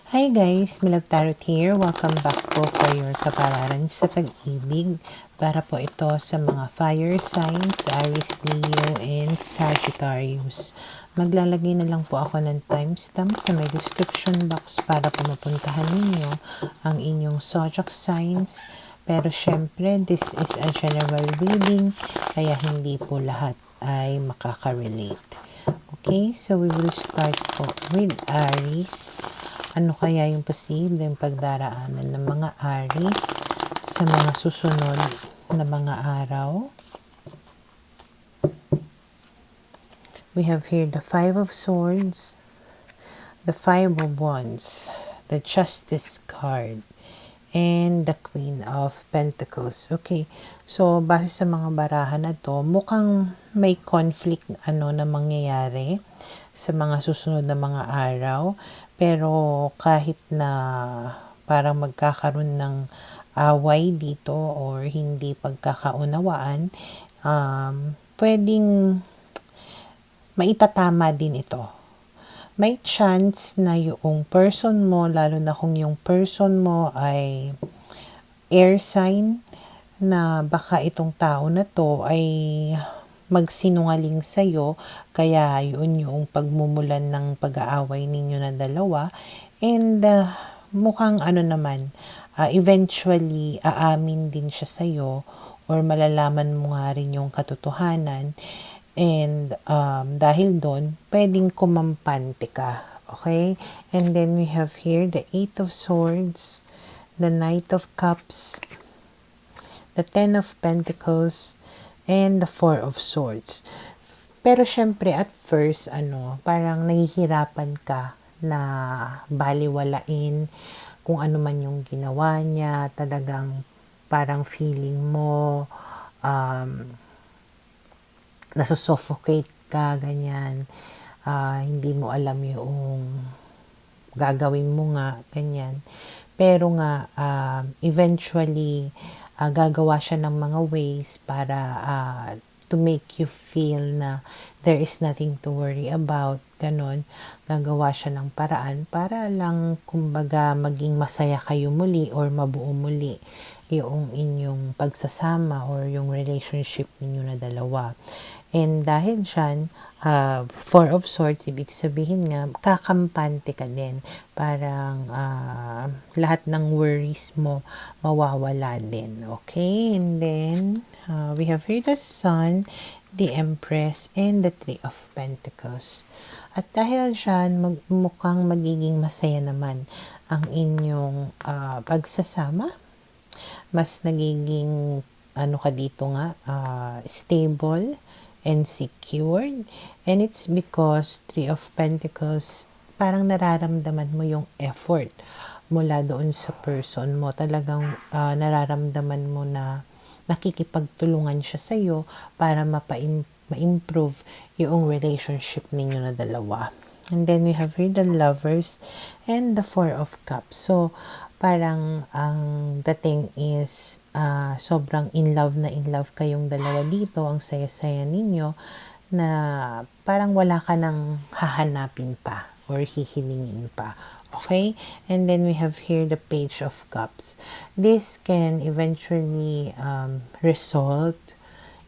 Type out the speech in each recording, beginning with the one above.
Hi guys, Milab Tarot here. Welcome back po for your kapalaran sa pag-ibig. Para po ito sa mga fire signs, Aries, Leo, and Sagittarius. Maglalagay na lang po ako ng timestamp sa may description box para po mapuntahan ninyo ang inyong zodiac signs. Pero syempre, this is a general reading, kaya hindi po lahat ay makaka-relate. Okay, so we will start po with Aries. Ano kaya yung posibleng pagdaraanan ng mga Aries sa mga susunod na mga araw? We have here the Five of Swords, the Five of Wands, the Justice card, and the Queen of Pentacles. Okay, so base sa mga barahan na to, mukhang may conflict na mangyayari sa mga susunod na mga araw. Pero kahit na parang magkakaroon ng away dito or hindi pagkakaunawaan, pwedeng maitatama din ito. May chance na yung person mo, lalo na kung yung person mo ay air sign, na baka itong tao na to ay magsinungaling sa'yo, kaya yun yung pagmumulan ng pag-aaway ninyo na dalawa. And mukhang eventually aamin din siya sa'yo or malalaman mo nga rin yung katotohanan. And dahil doon, pwedeng kumampante ka. Okay? And then we have here the Eight of Swords, the Knight of Cups, the Ten of Pentacles, and the Four of Swords. Pero syempre at first, parang nahihirapan ka na baliwalain kung ano man yung ginawa niya. Talagang parang feeling mo nasusuffocate ka, ganyan. Hindi mo alam yung gagawin mo nga, ganyan. Pero nga, eventually, gagawa siya ng mga ways para to make you feel na there is nothing to worry about, ganon. Gagawa siya ng paraan para lang, kumbaga, maging masaya kayo muli or mabuo muli yung inyong pagsasama or yung relationship ninyo na dalawa. And dahil dyan, Four of Swords, ibig sabihin nga, kakampante ka din. Parang lahat ng worries mo mawawala din. Okay? And then, we have here the Sun, the Empress, and the Three of Pentacles. At dahil dyan, mukhang magiging masaya naman ang inyong pagsasama. Mas nagiging, ka dito nga, stable and secured. And it's because Three of Pentacles, parang nararamdaman mo yung effort mula doon sa person mo. Talagang nararamdaman mo na nakikipagtulungan siya sa'yo para ma-improve yung relationship ninyo na dalawa. And then we have here the Lovers and the Four of Cups. So, parang ang dating is sobrang in love kayong dalawa dito. Ang saya-saya ninyo na parang wala ka nang hahanapin pa or hihilingin pa. Okay? And then we have here the Page of Cups. This can eventually result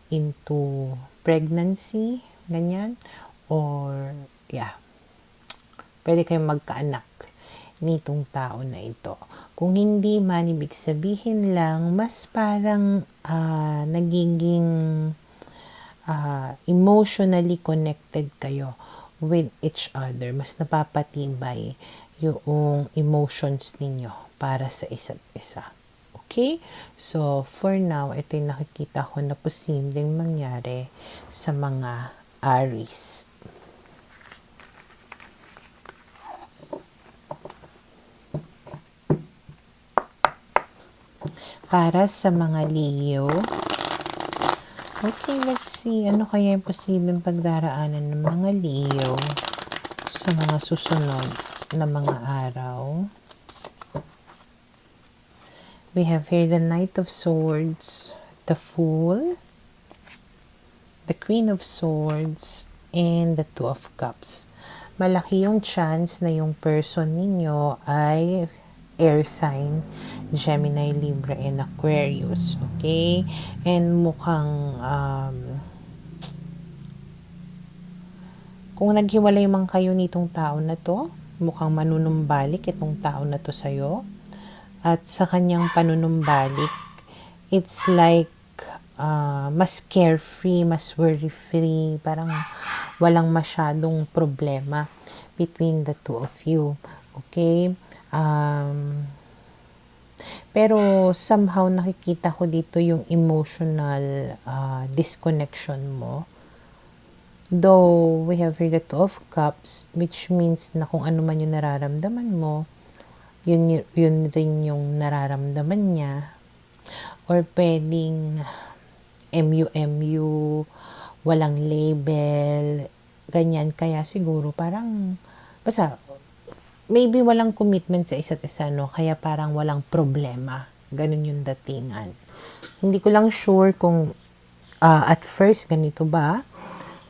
into pregnancy, ganyan. Or, pwede kayong magkaanak nitong tao na ito. Kung hindi man, ibig sabihin lang, mas parang nagiging emotionally connected kayo with each other. Mas napapatibay yung emotions ninyo para sa isa't isa. Okay? So, for now, ito yung nakikita ko na posibleng mangyari sa mga Aries. Para sa mga Leo. Okay, let's see. Ano kaya yung posibleng pagdaraanan ng mga Leo sa mga susunod na mga araw? We have here the Knight of Swords, the Fool, the Queen of Swords, and the Two of Cups. malaki yung chance na yung person ninyo ay air sign, Gemini, Libra, and Aquarius. Okay? And mukhang kung naghiwalay man kayo nitong tao na to, mukhang manunumbalik itong tao na to sa'yo. At sa kanyang panunumbalik, it's like mas carefree, mas worry-free, parang walang masyadong problema between the two of you. Okay? Pero somehow nakikita ko dito yung emotional disconnection mo. Though we have here the Two of Cups, which means na kung ano man yung nararamdaman mo, yun rin yung nararamdaman niya. Or pwedeng MU, walang label, ganyan. Kaya siguro parang, basta, maybe walang commitment sa isa't isa, no? Kaya parang walang problema. Ganun yung datingan. Hindi ko lang sure kung at first ganito ba,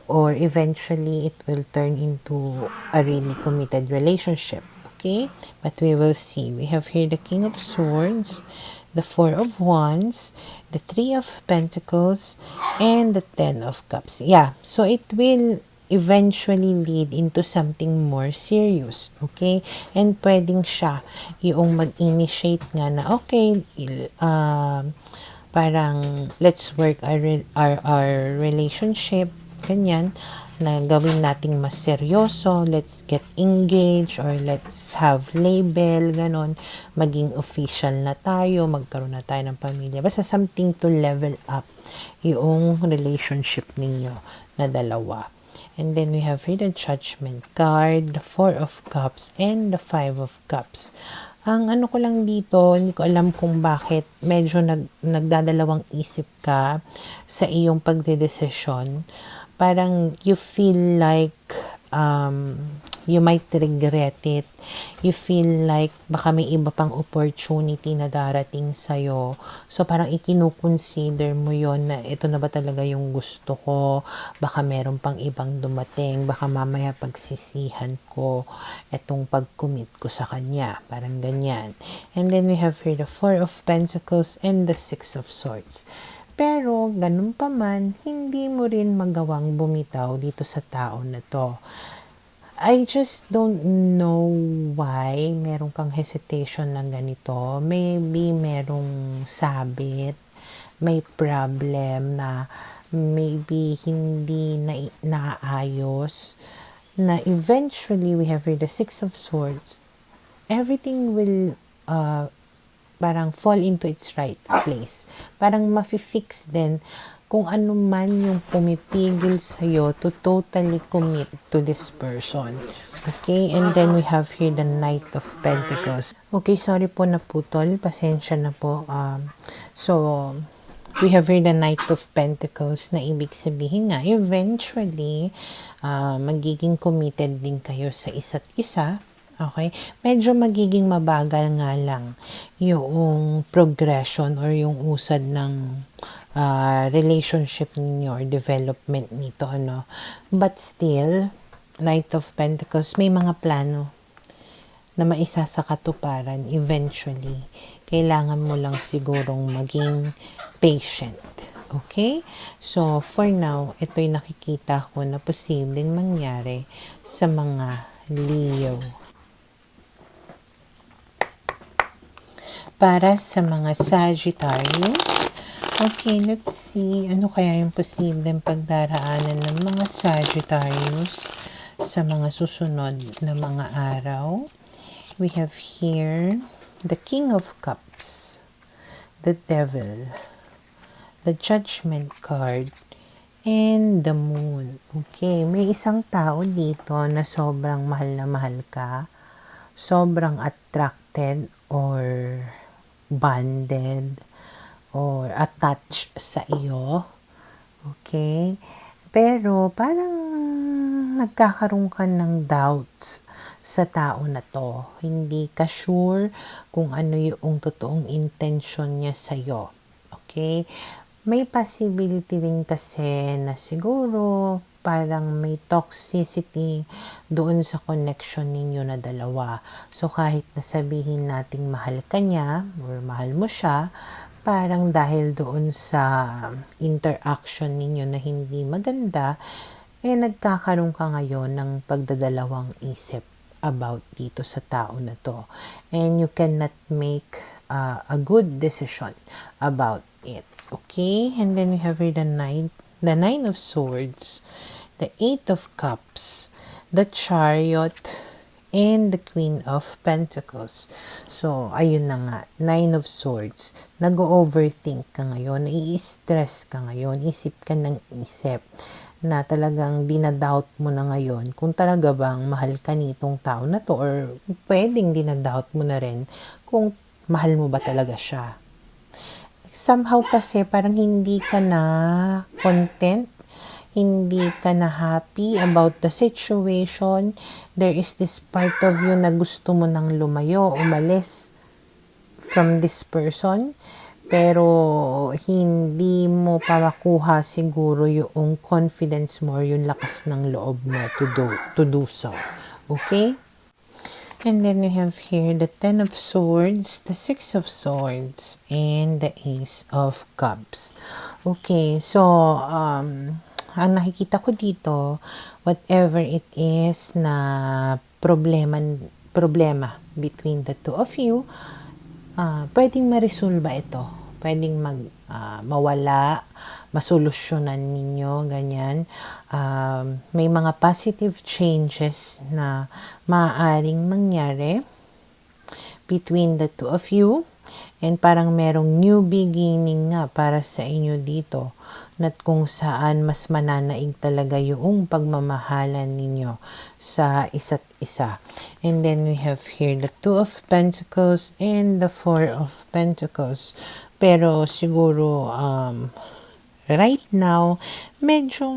or eventually it will turn into a really committed relationship. Okay? But we will see. We have here the King of Swords, the Four of Wands, the Three of Pentacles, and the Ten of Cups. Yeah, so it will eventually lead into something more serious. Okay? And pwedeng siya yung mag-initiate nga na, okay, parang let's work our relationship, ganyan, na gawin nating mas seryoso, let's get engaged, or let's have label, ganon, maging official na tayo, magkaroon na tayo ng pamilya. Basta something to level up yung relationship ninyo na dalawa. And then we have here the Judgment card, the Four of Cups, and the Five of Cups. Ang ano ko lang dito, hindi ko alam kung bakit medyo nagdadalawang isip ka sa iyong pagdedesisyon. Parang you feel like you might regret it. You feel like baka may iba pang opportunity na darating sa'yo. So parang ikinukonsider mo yon na ito na ba talaga yung gusto ko? Baka meron pang ibang dumating. Baka mamaya pagsisihan ko itong pag-commit ko sa kanya. Parang ganyan. And then we have here the Four of Pentacles and the Six of Swords. Pero, ganun pa man, hindi mo rin magawang bumitaw dito sa tao na to. I just don't know why meron kang hesitation ng ganito. Maybe merong sabit, may problem na maybe hindi naayos, na eventually we have here the Six of Swords. Everything will parang fall into its right place. Parang mafi-fix din kung ano man yung pumipigil sa'yo to totally commit to this person. Okay? And then we have here the Knight of Pentacles. Okay, sorry po naputol. Pasensya na po. So, we have here the Knight of Pentacles na ibig sabihin nga, eventually, magiging committed din kayo sa isa't isa. Okay? Medyo magiging mabagal nga lang yung progression or yung usad ng relationship ninyo or development nito, ano. But still, Knight of Pentacles, may mga plano na maisa sa katuparan eventually. Kailangan mo lang sigurong maging patient. Okay? So, for now, ito'y nakikita ko na posibleng mangyari sa mga Leo. Para sa mga Sagittarius, okay, let's see, ano kaya yung posibleng pagdaraanan ng mga Sagittarius sa mga susunod na mga araw. We have here the King of Cups, the Devil, the Judgment card, and the Moon. Okay, may isang tao dito na sobrang mahal ka, sobrang attracted or bonded or attached sa iyo. Okay? Pero parang nagkakaroon ka ng doubts sa tao na to. Hindi ka sure kung ano yung totoong intention niya sa iyo. Okay? May possibility rin kasi na siguro parang may toxicity doon sa connection ninyo na dalawa. So, kahit nasabihin nating mahal ka niya or mahal mo siya, parang dahil doon sa interaction ninyo na hindi maganda, nagkakaroon ka ngayon ng pagdadalawang isip about dito sa tao na to. And you cannot make a good decision about it. Okay? And then we have here the Nine of Swords, the Eight of Cups, the Chariot, and the Queen of Pentacles. So, ayun na nga, Nine of Swords. Nag-overthink ka ngayon, nai-stress ka ngayon, isip ka ng isip na talagang dinadoubt mo na ngayon kung talaga bang mahal ka nitong tao na to, or pwedeng dinadoubt mo na rin kung mahal mo ba talaga siya. Somehow kasi parang hindi ka na content, hindi ka na happy about the situation. There is this part of you na gusto mo nang lumayo, umalis from this person, pero hindi mo pa makuha siguro yung confidence mo, yung lakas ng loob mo to do so. Okay? And then we have here the Ten of Swords, the Six of Swords, and the Ace of Cups. Okay, so ang nakikita ko dito, whatever it is na problema between the two of you, pwedeng ma-resolve ito. Pwedeng mawala, masolusyonan ninyo, ganyan. May mga positive changes na maaaring mangyari between the two of you. And parang merong new beginning nga para sa inyo dito, na kung saan mas mananaig talaga yung pagmamahalan ninyo sa isa't isa. And then we have here the Two of Pentacles and the Four of Pentacles. Pero siguro right now, medyo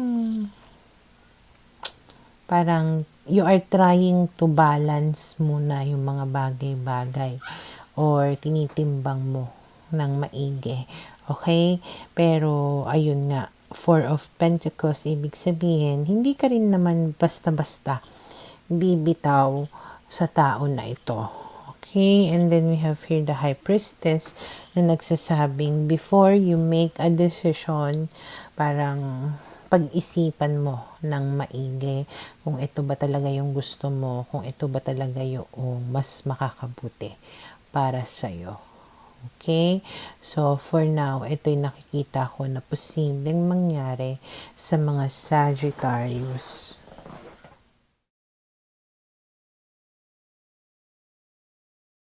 parang you are trying to balance muna yung mga bagay-bagay, or tinitimbang mo ng maigi. Okay? Pero, ayun nga, Four of Pentacles, ibig sabihin, hindi ka rin naman basta-basta bibitaw sa tao na ito. Okay? And then we have here the High Priestess na nagsasabing, before you make a decision, parang pag-isipan mo ng maigi kung ito ba talaga yung gusto mo, kung ito ba talaga yung mas makakabuti para sa'yo. Okay? So, for now, ito yung nakikita ko na posibleng mangyari sa mga Sagittarius.